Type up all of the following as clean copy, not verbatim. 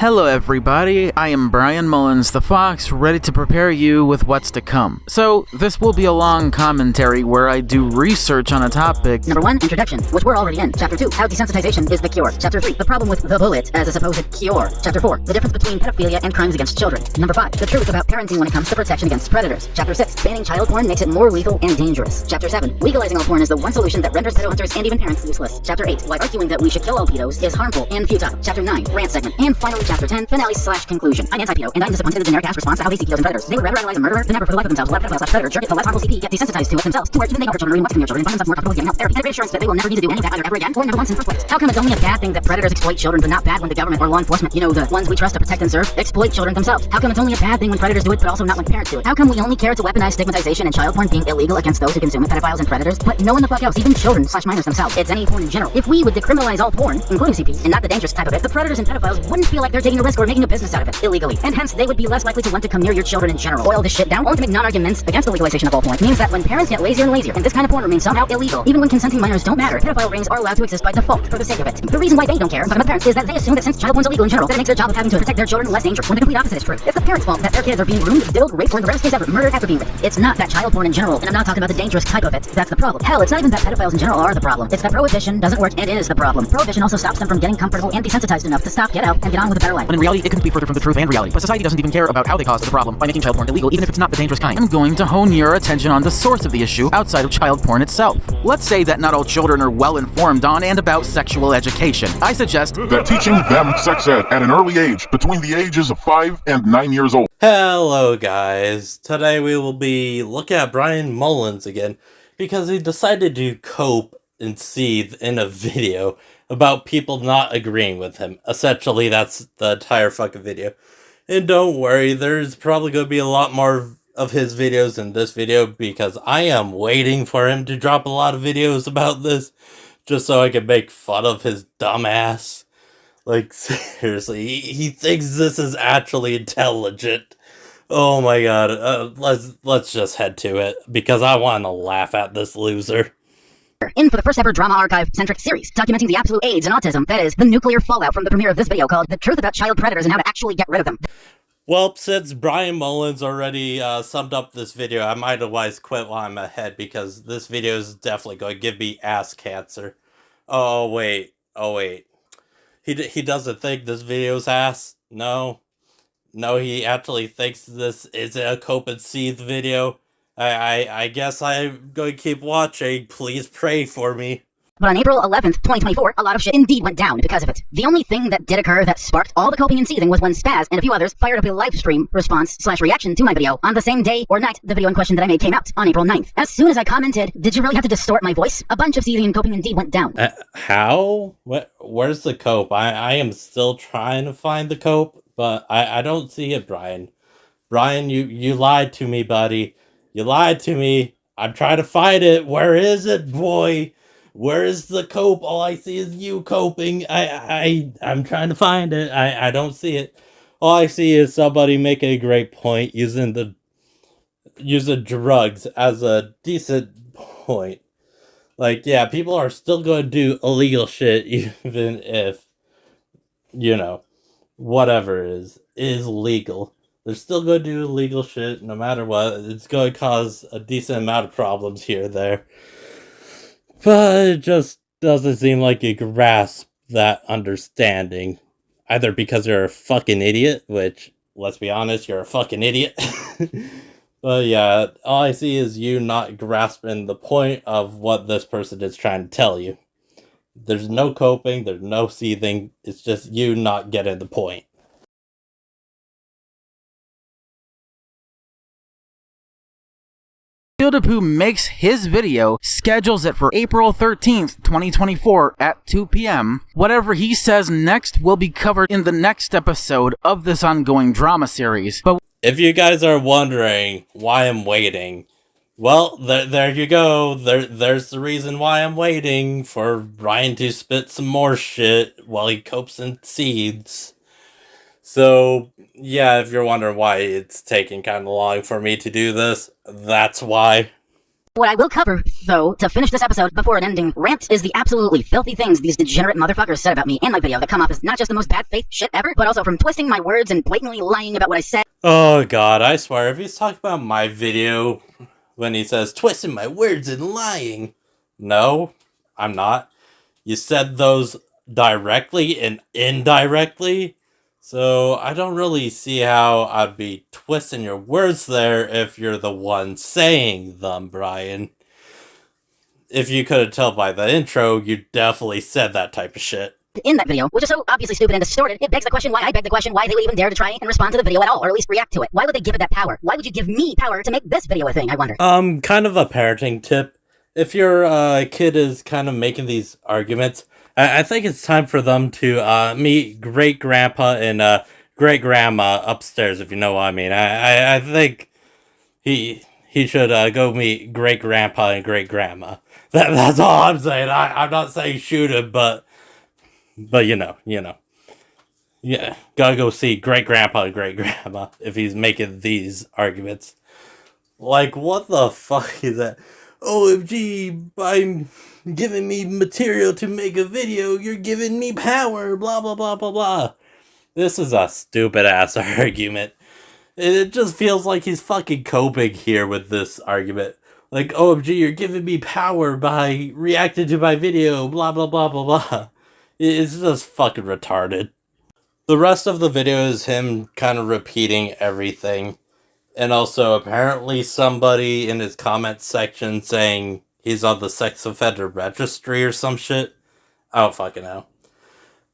Hello everybody, I am Bryan Mullins the Fox, ready to prepare you with what's to come. So, this will be a long commentary where I do research on a topic. Number 1, introduction, which we're already in. Chapter 2, how desensitization is the cure. Chapter 3, the problem with the bullet as a supposed cure. Chapter 4, the difference between pedophilia and crimes against children. Number 5, the truth about parenting when it comes to protection against predators. Chapter 6, banning child porn makes it more lethal and dangerous. Chapter 7, legalizing all porn is the one solution that renders pedo hunters and even parents useless. Chapter 8, why arguing that we should kill all pedos is harmful and futile. Chapter 9, rant segment. And finally, Chapter 10, finale/conclusion. I'm anti-pedo, and I'm disappointed in the generic ass response to how they see pedos and predators. They would rather idolize a murderer than ever for the life of themselves let a pedophile/predator jerk the less harmful CP get desensitized to it themselves, to where even they know their children are watching their children and find themselves more comfortable with getting help therapy and a reassurance that they will never need to do any of that either ever again or never once in the first place. How come it's only a bad thing that predators exploit children but not bad when the government or law enforcement, you know, the ones we trust to protect and serve, exploit children themselves? How come it's only a bad thing when predators do it but also not when parents do it? How come we only care to weaponize stigmatization and child porn being illegal against those who consume it, pedophiles and predators, but no one the fuck else, even children/minors themselves? It's any porn in general. If we would decriminalize all porn, including CP, and not the dangerous type of it, the predators and pedophiles wouldn't feel like they're taking a risk or making a business out of it illegally, and hence they would be less likely to want to come near your children in general. Boil this shit down, only to make non-arguments against the legalization of all porn means that when parents get lazier and lazier, and this kind of porn remains somehow illegal, even when consenting minors don't matter, pedophile rings are allowed to exist by default for the sake of it. The reason why they don't care, talking about parents, is that they assume that since child porn's illegal in general, that it makes their job of having to protect their children less dangerous, when the complete opposite is true. It's the parents' fault that their kids are being groomed, diddled, raped, or in the rarest case ever, murdered after being raped. It's not that child porn in general, and I'm not talking about the dangerous type of it. That's the problem. Hell, it's not even that pedophiles in general are the problem. It's that prohibition doesn't work and is the problem. Prohibition also stops them from getting comfortable and desensitized enough to stop, get out, and get on with a better life. When in reality, it couldn't be further from the truth and reality. But society doesn't even care about how they caused the problem by making child porn illegal, even if it's not the dangerous kind. I'm going to hone your attention on the source of the issue outside of child porn itself. Let's say that not all children are well informed on and about sexual education. I suggest that teaching them sex ed at an early age, between the ages of 5 and 9 years old. Hello guys, today we will be looking at Bryan Mullins again, because he decided to cope and seethe in a video about people not agreeing with him. Essentially, that's the entire fucking video. And don't worry, there's probably going to be a lot more of his videos in this video, because I am waiting for him to drop a lot of videos about this, just so I can make fun of his dumb ass. Like, seriously, he thinks this is actually intelligent. Oh my god, let's just head to it, because I want to laugh at this loser. In for the first ever drama archive-centric series, documenting the absolute AIDS and autism, that is, the nuclear fallout from the premiere of this video called The Truth About Child Predators and How to Actually Get Rid of Them. Well, since Bryan Mullins already summed up this video, I might otherwise quit while I'm ahead, because this video is definitely going to give me ass cancer. Oh wait. He doesn't think this video's ass? No, he actually thinks this is a cope and seethe video. I guess I'm going to keep watching. Please pray for me. But on April 11th, 2024, a lot of shit indeed went down because of it. The only thing that did occur that sparked all the coping and seething was when Spaz and a few others fired up a live stream response/reaction to my video on the same day or night the video in question that I made came out, on April 9th. As soon as I commented, "Did you really have to distort my voice?" a bunch of seething and coping indeed went down. How? Where's the cope? I am still trying to find the cope, but I don't see it, Bryan. Bryan, you lied to me, buddy. You lied to me. I'm trying to find it. Where is it, boy? Where is the cope? All I see is you coping. I'm trying to find it. I don't see it. All I see is somebody making a great point using drugs as a decent point. Like, yeah, people are still going to do illegal shit even if, you know, whatever is legal. They're still going to do illegal shit no matter what. It's going to cause a decent amount of problems here and there. But it just doesn't seem like you grasp that understanding. Either because you're a fucking idiot, which, let's be honest, you're a fucking idiot. But yeah, all I see is you not grasping the point of what this person is trying to tell you. There's no coping, there's no seething, it's just you not getting the point. Who makes his video, schedules it for April 13th, 2024 at 2 p.m. Whatever he says next will be covered in the next episode of this ongoing drama series. But if you guys are wondering why I'm waiting, well, there you go. There's the reason why I'm waiting for Bryan to spit some more shit while he copes and seeds. So, yeah, if you're wondering why it's taking kind of long for me to do this, that's why. What I will cover, though, to finish this episode before an ending rant is the absolutely filthy things these degenerate motherfuckers said about me in my video that come off as not just the most bad faith shit ever, but also from twisting my words and blatantly lying about what I said. Oh god, I swear, if he's talking about my video when he says twisting my words and lying, no, I'm not. You said those directly and indirectly, so I don't really see how I'd be twisting your words there if you're the one saying them, Brian. If you couldn't tell by the intro, you definitely said that type of shit. In that video, which is so obviously stupid and distorted, it begs the question why I beg the question why they would even dare to try and respond to the video at all, or at least react to it. Why would they give it that power? Why would you give me power to make this video a thing, I wonder? Kind of a parenting tip. If your kid is kind of making these arguments, I think it's time for them to meet great-grandpa and great-grandma upstairs, if you know what I mean. I think he should go meet great-grandpa and great-grandma. That's all I'm saying. I'm not saying shoot him, but you know. Yeah, gotta go see great-grandpa and great-grandma if he's making these arguments. Like, what the fuck is that? OMG, by giving me material to make a video, you're giving me power, blah, blah, blah, blah, blah. This is a stupid-ass argument. It just feels like he's fucking coping here with this argument. Like, OMG, you're giving me power by reacting to my video, blah, blah, blah, blah, blah. It's just fucking retarded. The rest of the video is him kind of repeating everything. And also, apparently somebody in his comment section saying he's on the sex offender registry or some shit. I don't fucking know.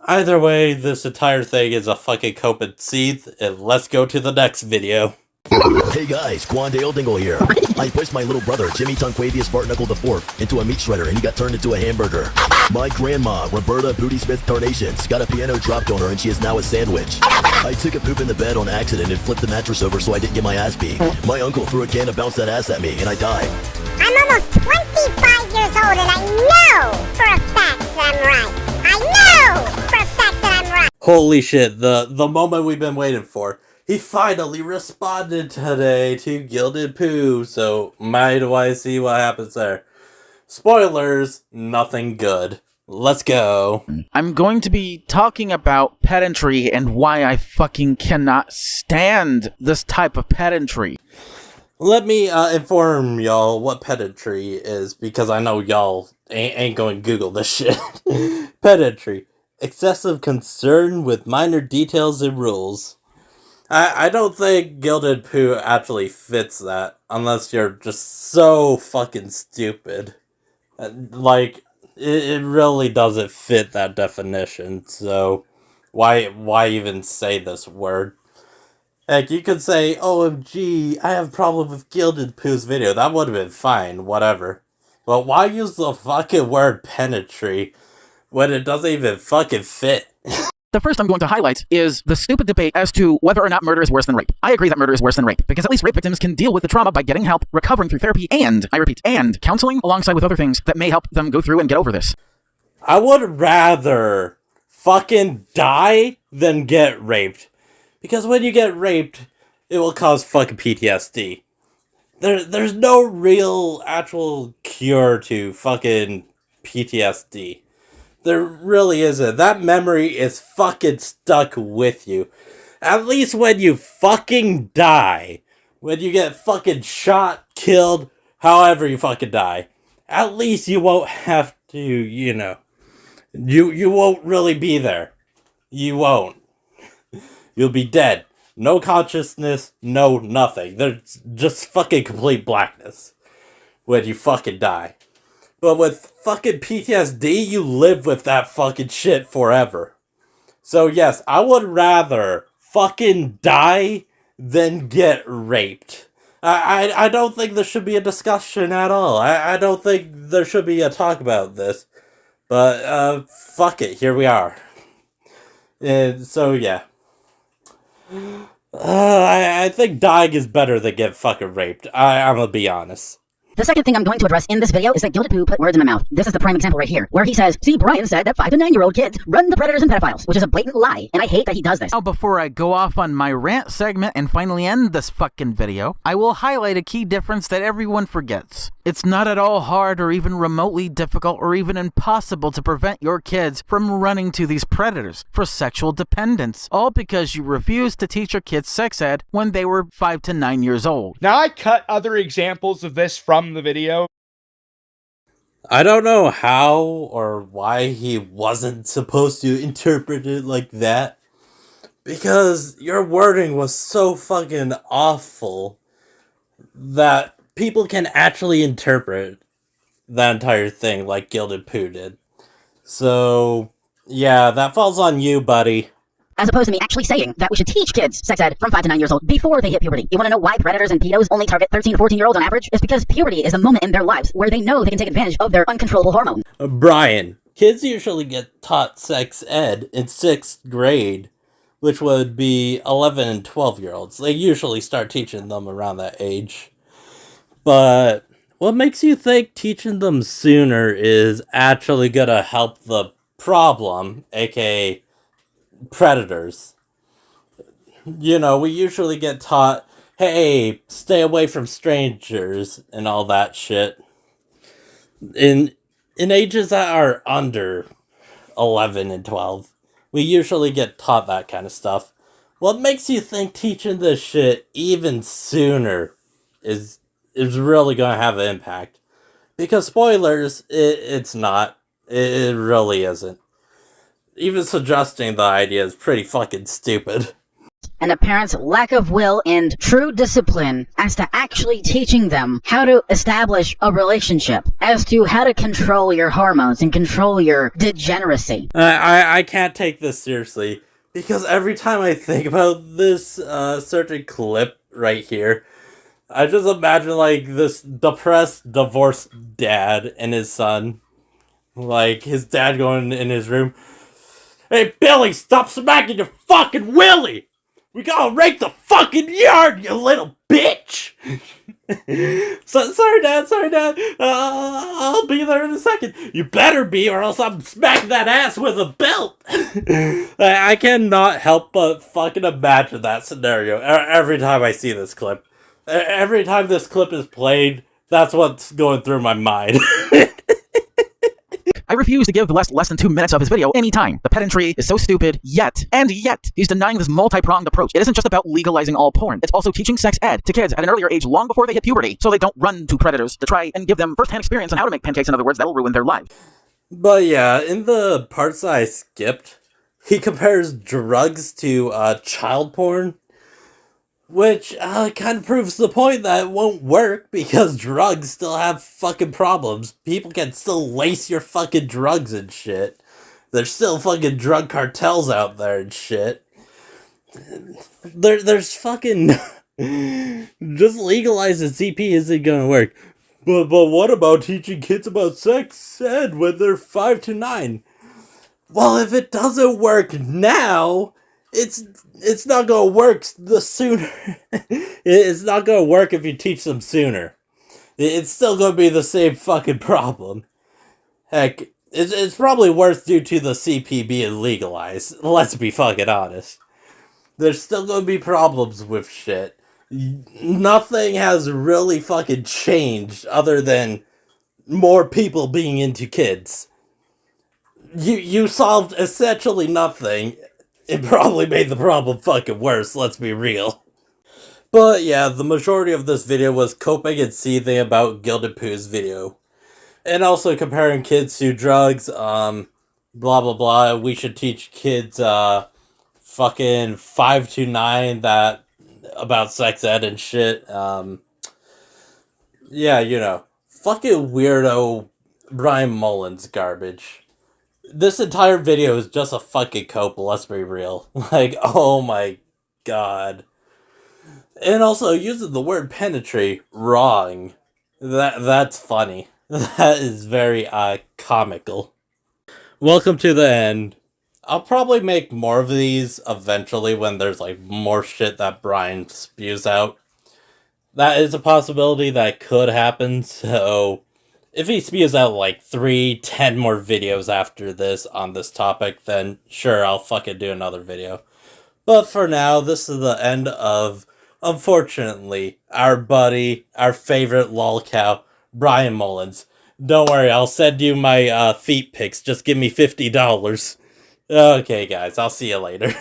Either way, this entire thing is a fucking cope and seethe, and let's go to the next video. Hey guys, Quandale Dingle here. I pushed my little brother, Jimmy Tunquavius Bartnuckle IV, into a meat shredder and he got turned into a hamburger. My grandma, Roberta Booty Smith Tarnations, got a piano dropped on her and she is now a sandwich. I took a poop in the bed on accident and flipped the mattress over so I didn't get my ass beat. My uncle threw a can to bounce that ass at me and I died. I'm almost 25 years old and I know for a fact that I'm right. I know for a fact that I'm right. Holy shit, the moment we've been waiting for. He finally responded today to Gilded Poo, so might I see what happens there. Spoilers, nothing good. Let's go. I'm going to be talking about pedantry and why I fucking cannot stand this type of pedantry. Let me inform y'all what pedantry is, because I know y'all ain't going to Google this shit. Pedantry. Excessive concern with minor details and rules. I don't think Gilded Poo actually fits that, unless you're just so fucking stupid. Like, it really doesn't fit that definition, so why even say this word? Heck, you could say, OMG, I have a problem with Gilded Poo's video. That would have been fine, whatever. But why use the fucking word pedantry when it doesn't even fucking fit? The first I'm going to highlight is the stupid debate as to whether or not murder is worse than rape. I agree that murder is worse than rape, because at least rape victims can deal with the trauma by getting help, recovering through therapy, and, I repeat, and counseling, alongside with other things that may help them go through and get over this. I would rather fucking die than get raped. Because when you get raped, it will cause fucking PTSD. There's no real actual cure to fucking PTSD. There really isn't. That memory is fucking stuck with you. At least when you fucking die. When you get fucking shot, killed, however you fucking die. At least you won't have to, you know. You won't really be there. You won't. You'll be dead. No consciousness, no nothing. There's just fucking complete blackness when you fucking die. But with fucking PTSD, you live with that fucking shit forever. So yes, I would rather fucking die than get raped. I don't think there should be a discussion at all. I don't think there should be a talk about this. But, fuck it, here we are. And so, yeah. I think dying is better than get fucking raped. I'm gonna be honest. The second thing I'm going to address in this video is that Gilded Poo put words in my mouth. This is the prime example right here, where he says, see, Brian said that 5 to 9-year-old kids run to predators and pedophiles, which is a blatant lie, and I hate that he does this. Now, before I go off on my rant segment and finally end this fucking video, I will highlight a key difference that everyone forgets. It's not at all hard or even remotely difficult or even impossible to prevent your kids from running to these predators for sexual dependence, all because you refused to teach your kids sex ed when they were 5 to 9 years old. Now, I cut other examples of this from the video. I don't know how or why he wasn't supposed to interpret it like that, because your wording was so fucking awful that people can actually interpret that entire thing like Gilded Poo did. So, yeah, that falls on you, buddy. As opposed to me actually saying that we should teach kids sex ed from 5 to 9 years old before they hit puberty. You want to know why predators and pedos only target 13 to 14-year-olds on average? It's because puberty is a moment in their lives where they know they can take advantage of their uncontrollable hormones. Brian, kids usually get taught sex ed in 6th grade, which would be 11 and 12-year-olds. They usually start teaching them around that age. But what makes you think teaching them sooner is actually gonna help the problem, aka predators? You know, we usually get taught, hey, stay away from strangers and all that shit. In ages that are under 11 and 12, we usually get taught that kind of stuff. What makes you think teaching this shit even sooner is really gonna have an impact? Because spoilers, it's not. It really isn't. Even suggesting the idea is pretty fucking stupid. And a parent's lack of will and true discipline as to actually teaching them how to establish a relationship, as to how to control your hormones and control your degeneracy. I can't take this seriously, because every time I think about this certain clip right here, I just imagine, like, this depressed, divorced dad and his son. Like, his dad going in his room, hey, Billy, stop smacking your fucking Willie! We gotta rake the fucking yard, you little bitch! Sorry, Dad. I'll be there in a second. You better be, or else I'm smacking that ass with a belt! I cannot help but fucking imagine that scenario every time I see this clip. Every time this clip is played, that's what's going through my mind. I refuse to give less than 2 minutes of his video any time. The pedantry is so stupid, yet he's denying this multi-pronged approach. It isn't just about legalizing all porn. It's also teaching sex ed to kids at an earlier age long before they hit puberty, so they don't run to predators to try and give them first-hand experience on how to make pancakes, in other words, that will ruin their lives. But yeah, in the parts that I skipped, he compares drugs to child porn, which kind of proves the point that it won't work, because drugs still have fucking problems. People can still lace your fucking drugs and shit. There's still fucking drug cartels out there and shit. There's fucking... just legalizing CP isn't gonna work. But what about teaching kids about sex ed when they're 5 to 9? Well, if it doesn't work now, it's not gonna work the sooner. It's not gonna work if you teach them sooner. It's still gonna be the same fucking problem. Heck, it's probably worse due to the CP being legalized. Let's be fucking honest. There's still gonna be problems with shit. Nothing has really fucking changed other than more people being into kids. You solved essentially nothing. It probably made the problem fucking worse, let's be real. But yeah, the majority of this video was coping and seething about Gilded Poo's video. And also comparing kids to drugs, blah blah blah. We should teach kids, fucking 5 to 9 that, about sex ed and shit. Yeah, you know, fucking weirdo Bryan Mullins garbage. This entire video is just a fucking cope, let's be real. Like, oh my god. And also, using the word penetrate wrong. That's funny. That is very, comical. Welcome to the end. I'll probably make more of these eventually when there's, like, more shit that Brian spews out. That is a possibility that could happen, so... if he spews out, like, 10 more videos after this on this topic, then sure, I'll fucking do another video. But for now, this is the end of, unfortunately, our buddy, our favorite lolcow, Bryan Mullins. Don't worry, I'll send you my feet pics. Just give me $50. Okay, guys, I'll see you later.